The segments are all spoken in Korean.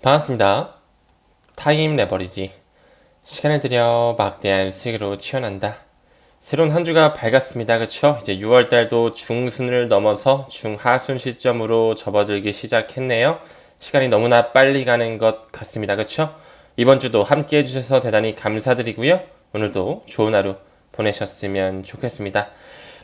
반갑습니다. 타임 레버리지. 시간을 들여 막대한 수익으로 치어난다. 새로운 한 주가 밝았습니다. 그쵸? 이제 6월달도 중순을 넘어서 중하순 시점으로 접어들기 시작했네요. 시간이 너무나 빨리 가는 것 같습니다. 그쵸? 이번 주도 함께 해주셔서 대단히 감사드리고요. 오늘도 좋은 하루 보내셨으면 좋겠습니다.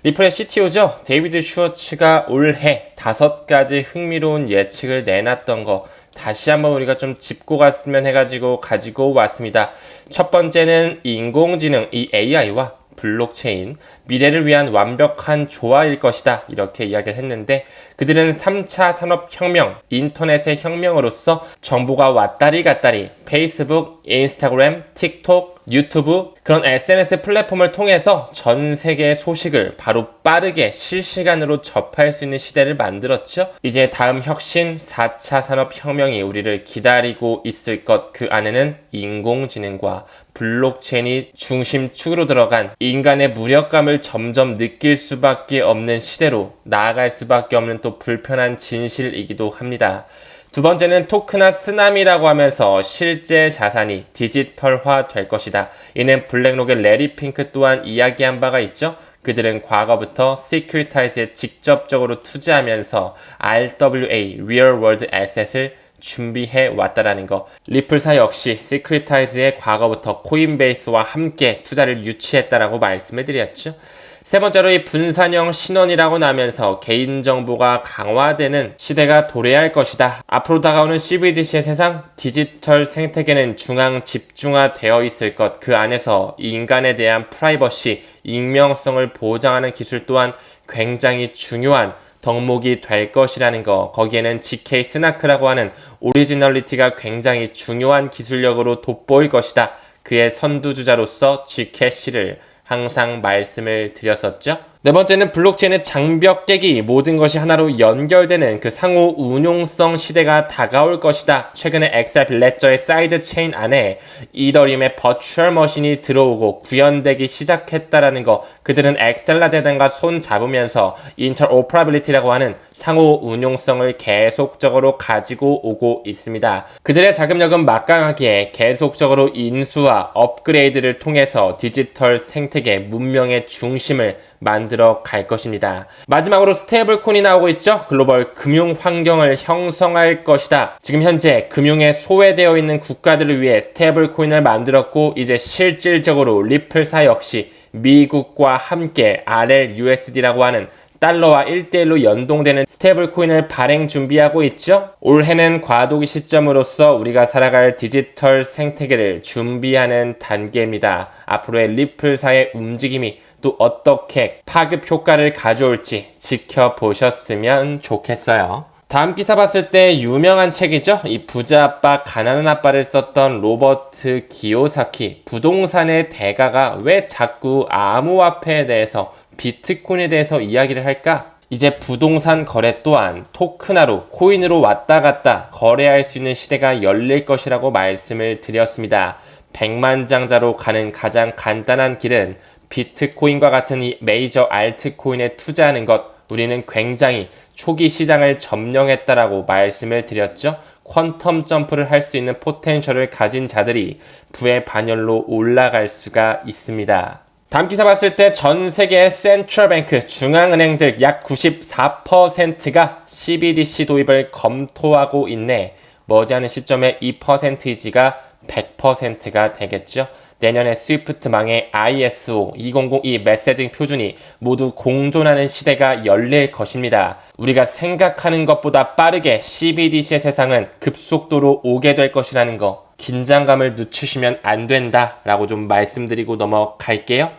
리플의 CTO죠. 데이비드 슈워츠가 올해 5가지 흥미로운 예측을 내놨던 거 다시 한번 우리가 좀 짚고 갔으면 해가지고 가지고 왔습니다. 첫 번째는 인공지능, 이 AI와 블록체인, 미래를 위한 완벽한 조화일 것이다. 이렇게 이야기를 했는데 그들은 3차 산업혁명, 인터넷의 혁명으로서 정보가 왔다리 갔다리, 페이스북, 인스타그램, 틱톡, 유튜브 그런 SNS 플랫폼을 통해서 전 세계의 소식을 바로 빠르게 실시간으로 접할 수 있는 시대를 만들었죠. 이제 다음 혁신 4차 산업혁명이 우리를 기다리고 있을 것, 그 안에는 인공지능과 블록체인이 중심축으로 들어간 인간의 무력감을 점점 느낄 수밖에 없는 시대로 나아갈 수밖에 없는 또 불편한 진실이기도 합니다. 두 번째는 토크나 쓰나미라고 하면서 실제 자산이 디지털화 될 것이다. 이는 블랙록의 레리 핑크 또한 이야기한 바가 있죠. 그들은 과거부터 시큐리타이즈에 직접적으로 투자하면서 RWA, Real World Asset을 준비해 왔다라는 거. 리플사 역시 시큐리타이즈의 과거부터 코인베이스와 함께 투자를 유치했다라고 말씀을 드렸죠. 세 번째로 이 분산형 신원이라고 나면서 개인정보가 강화되는 시대가 도래할 것이다. 앞으로 다가오는 CBDC의 세상, 디지털 생태계는 중앙 집중화되어 있을 것. 그 안에서 인간에 대한 프라이버시, 익명성을 보장하는 기술 또한 굉장히 중요한 덕목이 될 것이라는 거. 거기에는 GK 스나크라고 하는 오리지널리티가 굉장히 중요한 기술력으로 돋보일 것이다. 그의 선두주자로서 GKC를 항상 말씀을 드렸었죠. 네 번째는 블록체인의 장벽 깨기, 모든 것이 하나로 연결되는 그 상호 운용성 시대가 다가올 것이다. 최근에 XRP 레저의 사이드 체인 안에 이더리움의 버추얼 머신이 들어오고 구현되기 시작했다라는 거. 그들은 엑셀라 재단과 손 잡으면서 인터오퍼러빌리티라고 하는 상호 운용성을 계속적으로 가지고 오고 있습니다. 그들의 자금력은 막강하기에 계속적으로 인수와 업그레이드를 통해서 디지털 생태계 문명의 중심을 만들어 갈 것입니다. 마지막으로 스테이블 코인이 나오고 있죠. 글로벌 금융 환경을 형성할 것이다. 지금 현재 금융에 소외되어 있는 국가들을 위해 스테이블 코인을 만들었고 이제 실질적으로 리플사 역시 미국과 함께 RLUSD라고 하는 달러와 1대1로 연동되는 스테이블 코인을 발행 준비하고 있죠. 올해는 과도기 시점으로서 우리가 살아갈 디지털 생태계를 준비하는 단계입니다. 앞으로의 리플사의 움직임이 또 어떻게 파급 효과를 가져올지 지켜보셨으면 좋겠어요. 다음 기사 봤을 때 유명한 책이죠. 이 부자 아빠 가난한 아빠를 썼던 로버트 기요사키. 부동산의 대가가 왜 자꾸 암호화폐에 대해서 비트코인에 대해서 이야기를 할까? 이제 부동산 거래 또한 토큰화로 코인으로 왔다 갔다 거래할 수 있는 시대가 열릴 것이라고 말씀을 드렸습니다. 백만장자로 가는 가장 간단한 길은 비트코인과 같은 이 메이저 알트코인에 투자하는 것. 우리는 굉장히 초기 시장을 점령했다라고 말씀을 드렸죠. 퀀텀 점프를 할 수 있는 포텐셜을 가진 자들이 부의 반열로 올라갈 수가 있습니다. 다음 기사 봤을 때 전 세계의 센트럴뱅크 중앙은행들 약 94%가 CBDC 도입을 검토하고 있네. 머지않은 시점에 이 퍼센티지가 100%가 되겠죠. 내년에 스위프트망의 ISO 2002 메시징 표준이 모두 공존하는 시대가 열릴 것입니다. 우리가 생각하는 것보다 빠르게 CBDC의 세상은 급속도로 오게 될 것이라는 거, 긴장감을 늦추시면 안 된다라고 좀 말씀드리고 넘어갈게요.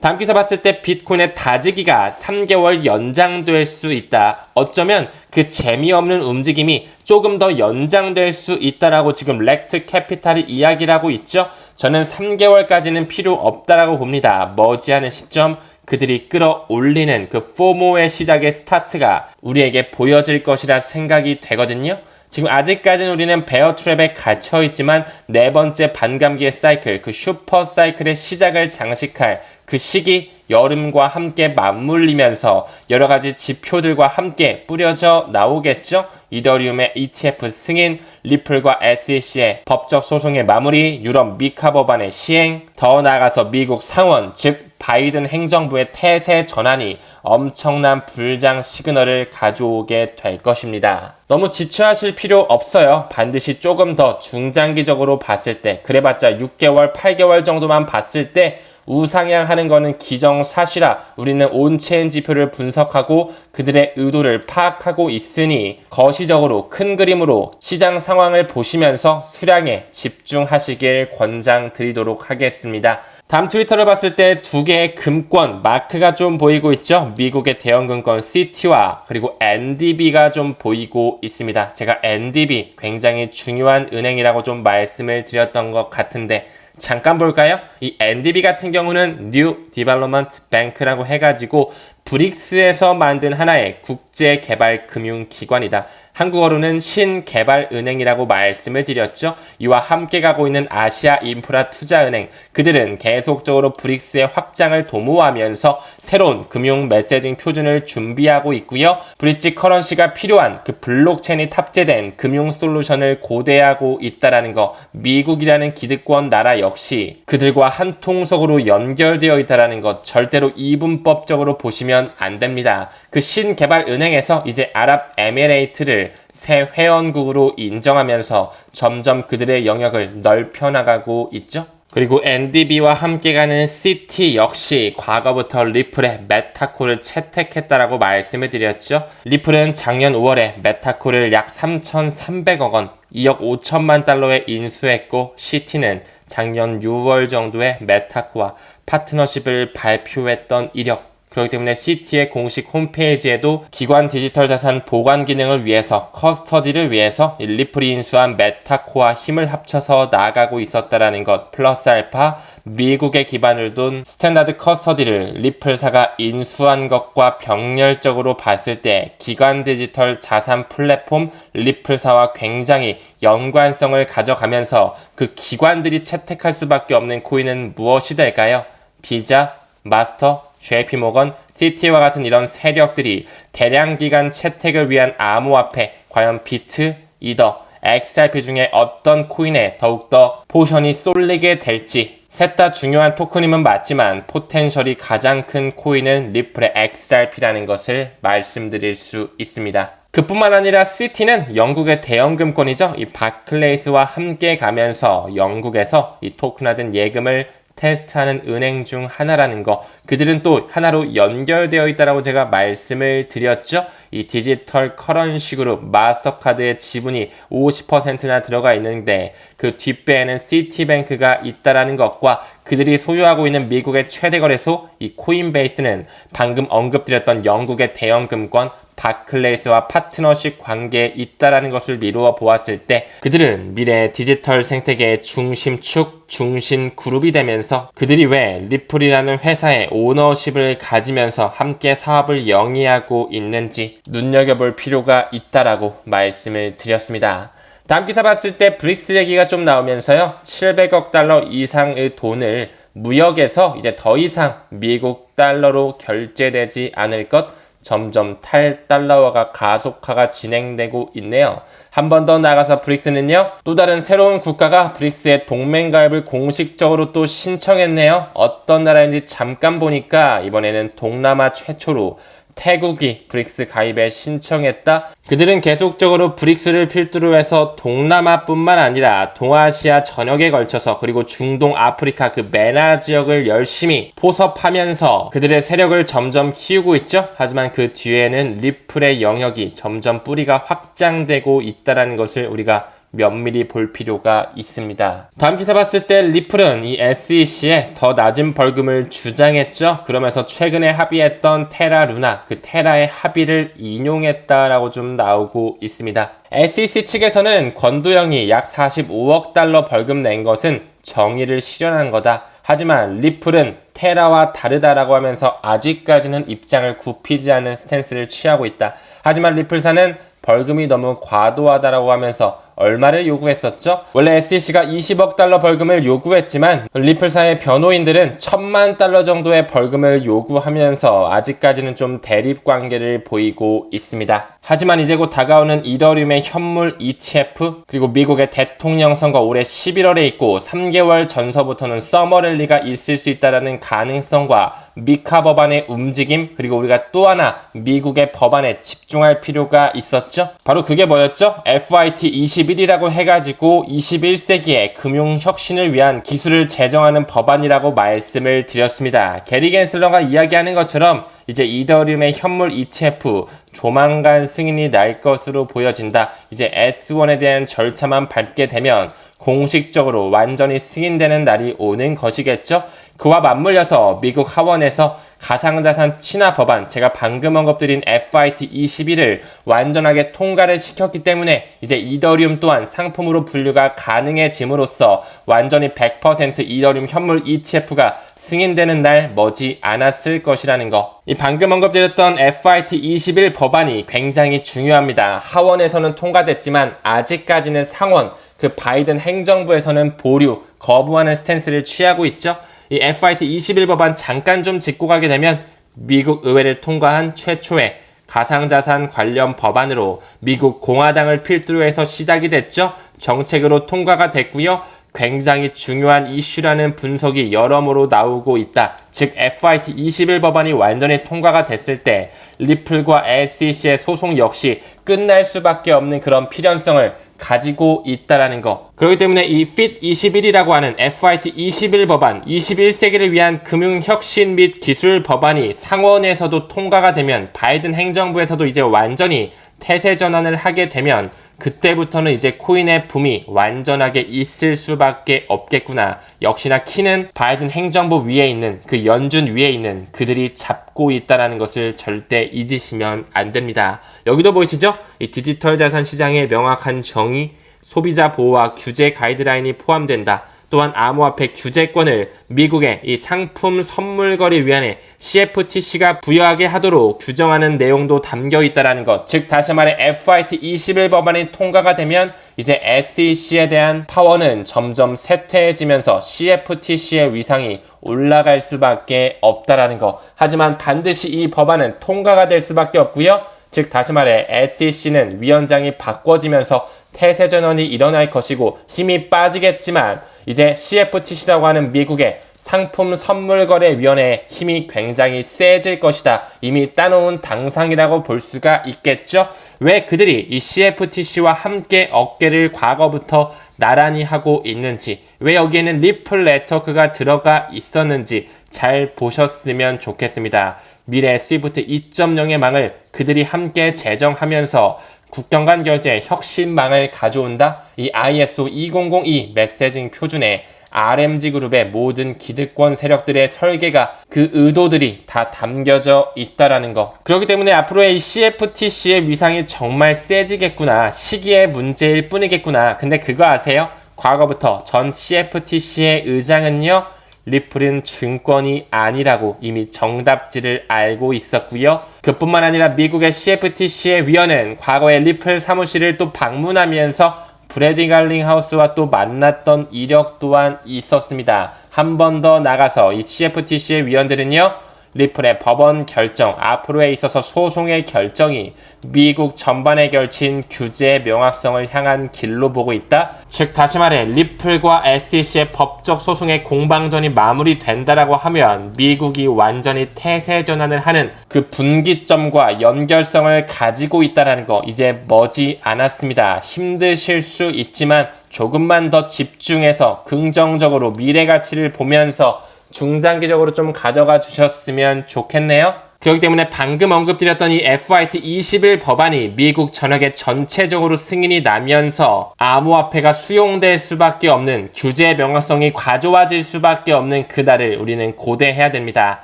다음 기사 봤을 때 비트코인의 다지기가 3개월 연장될 수 있다. 어쩌면 그 재미없는 움직임이 조금 더 연장될 수 있다라고 지금 렉트 캐피탈이 이야기를 하고 있죠. 저는 3개월까지는 필요 없다라고 봅니다. 머지않은 시점 그들이 끌어올리는 그 포모의 시작의 스타트가 우리에게 보여질 것이라 생각이 되거든요. 지금 아직까지는 우리는 베어 트랩에 갇혀있지만 네 번째 반감기의 사이클, 그 슈퍼 사이클의 시작을 장식할 그 시기, 여름과 함께 맞물리면서 여러가지 지표들과 함께 뿌려져 나오겠죠. 이더리움의 ETF 승인, 리플과 SEC의 법적 소송의 마무리, 유럽 미카 법안의 시행, 더 나아가서 미국 상원, 즉 바이든 행정부의 태세 전환이 엄청난 불장 시그널을 가져오게 될 것입니다. 너무 지체하실 필요 없어요. 반드시 조금 더 중장기적으로 봤을 때, 그래봤자 6개월, 8개월 정도만 봤을 때 우상향하는 거는 기정사실화. 우리는 온체인 지표를 분석하고 그들의 의도를 파악하고 있으니 거시적으로 큰 그림으로 시장 상황을 보시면서 수량에 집중하시길 권장드리도록 하겠습니다. 다음 트위터를 봤을 때 두 개의 금권 마크가 좀 보이고 있죠. 미국의 대형금권 CT와 그리고 NDB가 좀 보이고 있습니다. 제가 NDB 굉장히 중요한 은행이라고 좀 말씀을 드렸던 것 같은데 잠깐 볼까요? 이 NDB 같은 경우는 New Development Bank라고 해가지고 브릭스에서 만든 하나의 국제개발금융기관이다. 한국어로는 신개발은행이라고 말씀을 드렸죠. 이와 함께 가고 있는 아시아 인프라 투자은행, 그들은 계속적으로 브릭스의 확장을 도모하면서 새로운 금융 메시징 표준을 준비하고 있고요. 브릿지 커런시가 필요한 그 블록체인이 탑재된 금융 솔루션을 고대하고 있다는 거, 미국이라는 기득권 나라 역시 그들과 한 통속으로 연결되어 있다는 것 절대로 이분법적으로 보시면 안 됩니다. 그 신개발은행에서 이제 아랍에미레이트를 새 회원국으로 인정하면서 점점 그들의 영역을 넓혀나가고 있죠. 그리고 NDB와 함께 가는 CT 역시 과거부터 리플의 메타코를 채택했다라고 말씀을 드렸죠. 리플은 작년 5월에 메타코를 약 3,300억 원, 2억 5천만 달러에 인수했고 CT는 작년 6월 정도에 메타코와 파트너십을 발표했던 이력. 그렇기 때문에 CT의 공식 홈페이지에도 기관 디지털 자산 보관 기능을 위해서, 커스터디를 위해서 리플이 인수한 메타코와 힘을 합쳐서 나아가고 있었다라는 것, 플러스 알파 미국에 기반을 둔 스탠다드 커스터디를 리플사가 인수한 것과 병렬적으로 봤을 때 기관 디지털 자산 플랫폼 리플사와 굉장히 연관성을 가져가면서 그 기관들이 채택할 수밖에 없는 코인은 무엇이 될까요? 비자, 마스터, JP모건, CT와 같은 이런 세력들이 대량 기간 채택을 위한 암호화폐, 과연 비트, 이더, XRP 중에 어떤 코인에 더욱더 포션이 쏠리게 될지, 셋 다 중요한 토큰임은 맞지만 포텐셜이 가장 큰 코인은 리플의 XRP라는 것을 말씀드릴 수 있습니다. 그뿐만 아니라 CT는 영국의 대형금권이죠. 이 바클레이스와 함께 가면서 영국에서 이 토큰화된 예금을 테스트하는 은행 중 하나라는 거, 그들은 또 하나로 연결되어 있다라고 제가 말씀을 드렸죠. 이 디지털 커런시 그룹 마스터카드의 지분이 50%나 들어가 있는데 그 뒷배에는 시티뱅크가 있다라는 것과 그들이 소유하고 있는 미국의 최대 거래소 이 코인베이스는 방금 언급드렸던 영국의 대형금권 바클레이스와 파트너십 관계에 있다라는 것을 미루어 보았을 때 그들은 미래의 디지털 생태계의 중심축, 중심 그룹이 되면서 그들이 왜 리플이라는 회사의 오너십을 가지면서 함께 사업을 영위하고 있는지 눈여겨볼 필요가 있다라고 말씀을 드렸습니다. 다음 기사 봤을 때 브릭스 얘기가 좀 나오면서요. 700억 달러 이상의 돈을 무역에서 이제 더 이상 미국 달러로 결제되지 않을 것, 점점 탈달러화가 가속화가 진행되고 있네요. 한 번 더 나가서 브릭스는요. 또 다른 새로운 국가가 브릭스의 동맹 가입을 공식적으로 또 신청했네요. 어떤 나라인지 잠깐 보니까 이번에는 동남아 최초로 태국이 브릭스 가입에 신청했다. 그들은 계속적으로 브릭스를 필두로 해서 동남아뿐만 아니라 동아시아 전역에 걸쳐서 그리고 중동, 아프리카 그 메나 지역을 열심히 포섭하면서 그들의 세력을 점점 키우고 있죠. 하지만 그 뒤에는 리플의 영역이 점점 뿌리가 확장되고 있다는 것을 우리가 면밀히 볼 필요가 있습니다. 다음 기사 봤을 때 리플은 이 SEC에 더 낮은 벌금을 주장했죠. 그러면서 최근에 합의했던 테라 루나, 그 테라의 합의를 인용했다라고 좀 나오고 있습니다. SEC 측에서는 권도영이 약 45억 달러 벌금 낸 것은 정의를 실현한 거다. 하지만 리플은 테라와 다르다라고 하면서 아직까지는 입장을 굽히지 않은 스탠스를 취하고 있다. 하지만 리플사는 벌금이 너무 과도하다라고 하면서 얼마를 요구했었죠? 원래 SEC가 20억 달러 벌금을 요구했지만 리플사의 변호인들은 1,000만 달러 정도의 벌금을 요구하면서 아직까지는 좀 대립 관계를 보이고 있습니다. 하지만 이제 곧 다가오는 이더리움의 현물 ETF 그리고 미국의 대통령 선거 올해 11월에 있고 3개월 전서부터는 서머랠리가 있을 수 있다는 가능성과 미카 법안의 움직임 그리고 우리가 또 하나 미국의 법안에 집중할 필요가 있었죠. 바로 그게 뭐였죠? FIT21이라고 해가지고 21세기의 금융혁신을 위한 기술을 제정하는 법안이라고 말씀을 드렸습니다. 게리 겐슬러가 이야기하는 것처럼 이제 이더리움의 현물 ETF 조만간 승인이 날 것으로 보여진다. 이제 S1에 대한 절차만 밟게 되면 공식적으로 완전히 승인되는 날이 오는 것이겠죠. 그와 맞물려서 미국 하원에서 가상자산 친화 법안, 제가 방금 언급드린 FIT21을 완전하게 통과를 시켰기 때문에 이제 이더리움 또한 상품으로 분류가 가능해짐으로써 완전히 100% 이더리움 현물 ETF가 승인되는 날 머지 않았을 것이라는 거. 이 방금 언급드렸던 FIT21 법안이 굉장히 중요합니다. 하원에서는 통과됐지만 아직까지는 상원, 그 바이든 행정부에서는 보류, 거부하는 스탠스를 취하고 있죠. 이 FIT21 법안 잠깐 좀 짚고 가게 되면 미국 의회를 통과한 최초의 가상자산 관련 법안으로 미국 공화당을 필두로 해서 시작이 됐죠. 정책으로 통과가 됐고요. 굉장히 중요한 이슈라는 분석이 여러모로 나오고 있다. 즉 FIT21 법안이 완전히 통과가 됐을 때 리플과 SEC의 소송 역시 끝날 수밖에 없는 그런 필연성을 가지고 있다라는 거. 그렇기 때문에 이 FIT21이라고 하는 FIT21 법안, 21세기를 위한 금융혁신 및 기술 법안이 상원에서도 통과가 되면 바이든 행정부에서도 이제 완전히 태세 전환을 하게 되면 그때부터는 이제 코인의 붐이 완전하게 있을 수밖에 없겠구나. 역시나 키는 바이든 행정부 위에 있는 그 연준 위에 있는 그들이 잡고 있다는 것을 절대 잊으시면 안 됩니다. 여기도 보이시죠? 이 디지털 자산 시장의 명확한 정의, 소비자 보호와 규제 가이드라인이 포함된다. 또한 암호화폐 규제권을 미국의 이 상품 선물거래 위원회 CFTC가 부여하게 하도록 규정하는 내용도 담겨 있다는 것. 즉 다시 말해 FIT21 법안이 통과가 되면 이제 SEC에 대한 파워는 점점 쇠퇴해지면서 CFTC의 위상이 올라갈 수밖에 없다라는 것. 하지만 반드시 이 법안은 통과가 될 수밖에 없고요. 즉 다시 말해 SEC는 위원장이 바꿔지면서 태세 전환이 일어날 것이고 힘이 빠지겠지만 이제 CFTC라고 하는 미국의 상품 선물거래위원회의 힘이 굉장히 세질 것이다. 이미 따놓은 당상이라고 볼 수가 있겠죠. 왜 그들이 이 CFTC와 함께 어깨를 과거부터 나란히 하고 있는지, 왜 여기에는 리플 네트워크가 들어가 있었는지 잘 보셨으면 좋겠습니다. 미래 스위프트 2.0의 망을 그들이 함께 제정하면서 국경 간 결제 혁신망을 가져온다. 이 ISO 2002 메시징 표준에 RMG 그룹의 모든 기득권 세력들의 설계가 그 의도들이 다 담겨져 있다라는 거. 그렇기 때문에 앞으로의 이 CFTC의 위상이 정말 세지겠구나. 시기의 문제일 뿐이겠구나. 근데 그거 아세요? 과거부터 전 CFTC의 의장은요. 리플은 증권이 아니라고 이미 정답지를 알고 있었고요. 그뿐만 아니라 미국의 CFTC의 위원은 과거에 리플 사무실을 또 방문하면서 브래디 갈링하우스와 또 만났던 이력 또한 있었습니다. 한 번 더 나가서 이 CFTC의 위원들은요. 리플의 법원 결정, 앞으로에 있어서 소송의 결정이 미국 전반에 걸친 규제의 명확성을 향한 길로 보고 있다. 즉 다시 말해 리플과 SEC의 법적 소송의 공방전이 마무리된다라고 하면 미국이 완전히 태세 전환을 하는 그 분기점과 연결성을 가지고 있다는 거 이제 머지 않았습니다. 힘드실 수 있지만 조금만 더 집중해서 긍정적으로 미래 가치를 보면서 중장기적으로 좀 가져가 주셨으면 좋겠네요. 그렇기 때문에 방금 언급드렸던 이 FIT21 법안이 미국 전역에 전체적으로 승인이 나면서 암호화폐가 수용될 수밖에 없는 규제 명확성이 가져와질 수밖에 없는 그날을 우리는 고대해야 됩니다.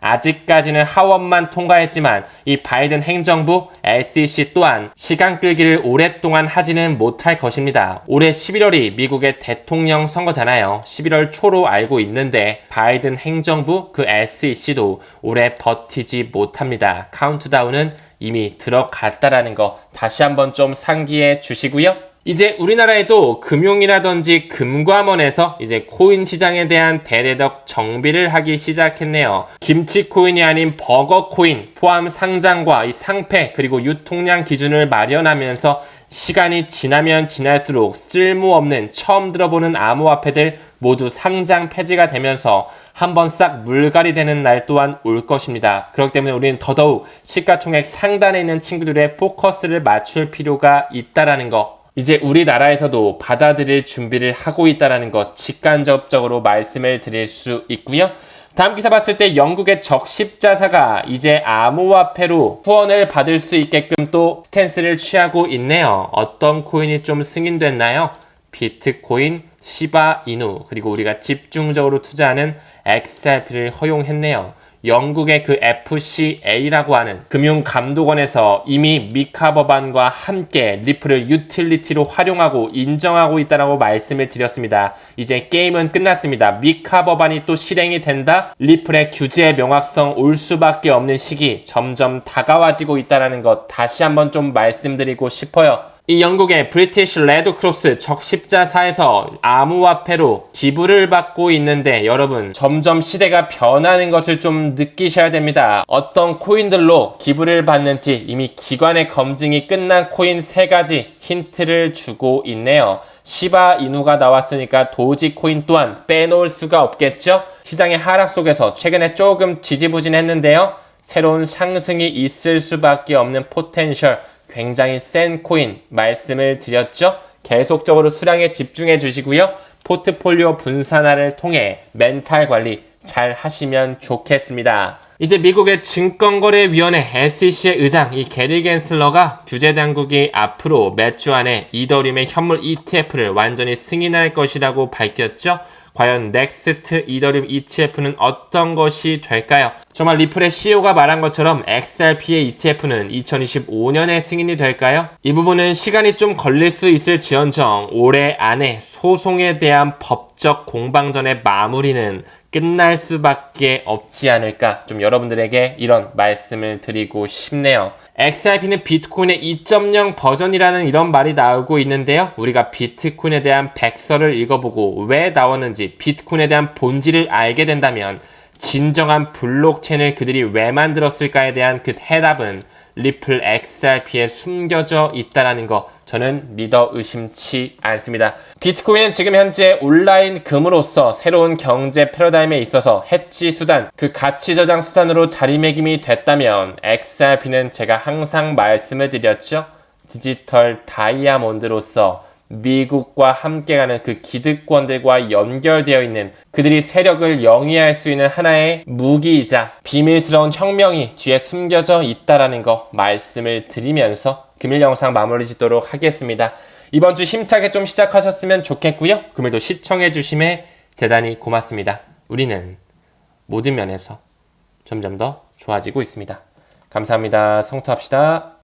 아직까지는 하원만 통과했지만 이 바이든 행정부, SEC 또한 시간 끌기를 오랫동안 하지는 못할 것입니다. 올해 11월이 미국의 대통령 선거잖아요. 11월 초로 알고 있는데 바이든 행정부, 그 SEC도 오래 버티지 못합니다. 카운트다운은 이미 들어갔다라는 거 다시 한번 좀 상기해 주시고요. 이제 우리나라에도 금융이라든지 금감원에서 이제 코인 시장에 대한 대대적 정비를 하기 시작했네요. 김치 코인이 아닌 버거 코인 포함 상장과 이 상패 그리고 유통량 기준을 마련하면서 시간이 지나면 지날수록 쓸모없는 처음 들어보는 암호화폐들 모두 상장 폐지가 되면서 한번 싹 물갈이 되는 날 또한 올 것입니다. 그렇기 때문에 우리는 더더욱 시가총액 상단에 있는 친구들의 포커스를 맞출 필요가 있다라는 거. 이제 우리나라에서도 받아들일 준비를 하고 있다는 것 직간접적으로 말씀을 드릴 수 있고요. 다음 기사 봤을 때 영국의 적십자사가 이제 암호화폐로 후원을 받을 수 있게끔 또 스탠스를 취하고 있네요. 어떤 코인이 좀 승인됐나요? 비트코인, 시바이누, 그리고 우리가 집중적으로 투자하는 XRP를 허용했네요. 영국의 그 FCA라고 하는 금융감독원에서 이미 미카 법안과 함께 리플을 유틸리티로 활용하고 인정하고 있다고 말씀을 드렸습니다. 이제 게임은 끝났습니다. 미카 법안이 또 실행이 된다? 리플의 규제의 명확성 올 수밖에 없는 시기 점점 다가와지고 있다는 것 다시 한번 좀 말씀드리고 싶어요. 이 영국의 브리티시 레드크로스 적십자사에서 암호화폐로 기부를 받고 있는데 여러분 점점 시대가 변하는 것을 좀 느끼셔야 됩니다. 어떤 코인들로 기부를 받는지 이미 기관의 검증이 끝난 코인 3가지 힌트를 주고 있네요. 시바이누가 나왔으니까 도지코인 또한 빼놓을 수가 없겠죠? 시장의 하락 속에서 최근에 조금 지지부진했는데요. 새로운 상승이 있을 수밖에 없는 포텐셜 굉장히 센 코인 말씀을 드렸죠. 계속적으로 수량에 집중해 주시고요. 포트폴리오 분산화를 통해 멘탈 관리 잘 하시면 좋겠습니다. 이제 미국의 증권거래위원회 SEC의 의장 이 게리 겐슬러가 규제 당국이 앞으로 몇 주 안에 이더리움의 현물 ETF를 완전히 승인할 것이라고 밝혔죠. 과연 넥스트 이더리움 ETF는 어떤 것이 될까요? 정말 리플의 CEO가 말한 것처럼 XRP의 ETF는 2025년에 승인이 될까요? 이 부분은 시간이 좀 걸릴 수 있을지언정 올해 안에 소송에 대한 법적 공방전의 마무리는 끝날 수밖에 없지 않을까 좀 여러분들에게 이런 말씀을 드리고 싶네요. XRP는 비트코인의 2.0 버전이라는 이런 말이 나오고 있는데요. 우리가 비트코인에 대한 백서를 읽어보고 왜 나왔는지 비트코인에 대한 본질을 알게 된다면 진정한 블록체인을 그들이 왜 만들었을까에 대한 그 해답은 리플 XRP에 숨겨져 있다는 거 저는 믿어 의심치 않습니다. 비트코인은 지금 현재 온라인 금으로서 새로운 경제 패러다임에 있어서 해지 수단, 그 가치 저장 수단으로 자리매김이 됐다면 XRP는 제가 항상 말씀을 드렸죠. 디지털 다이아몬드로서 미국과 함께 가는 그 기득권들과 연결되어 있는 그들이 세력을 영위할 수 있는 하나의 무기이자 비밀스러운 혁명이 뒤에 숨겨져 있다라는 거 말씀을 드리면서 금일 영상 마무리 짓도록 하겠습니다. 이번 주 힘차게 좀 시작하셨으면 좋겠고요. 금일도 시청해 주심에 대단히 고맙습니다. 우리는 모든 면에서 점점 더 좋아지고 있습니다. 감사합니다. 성투합시다.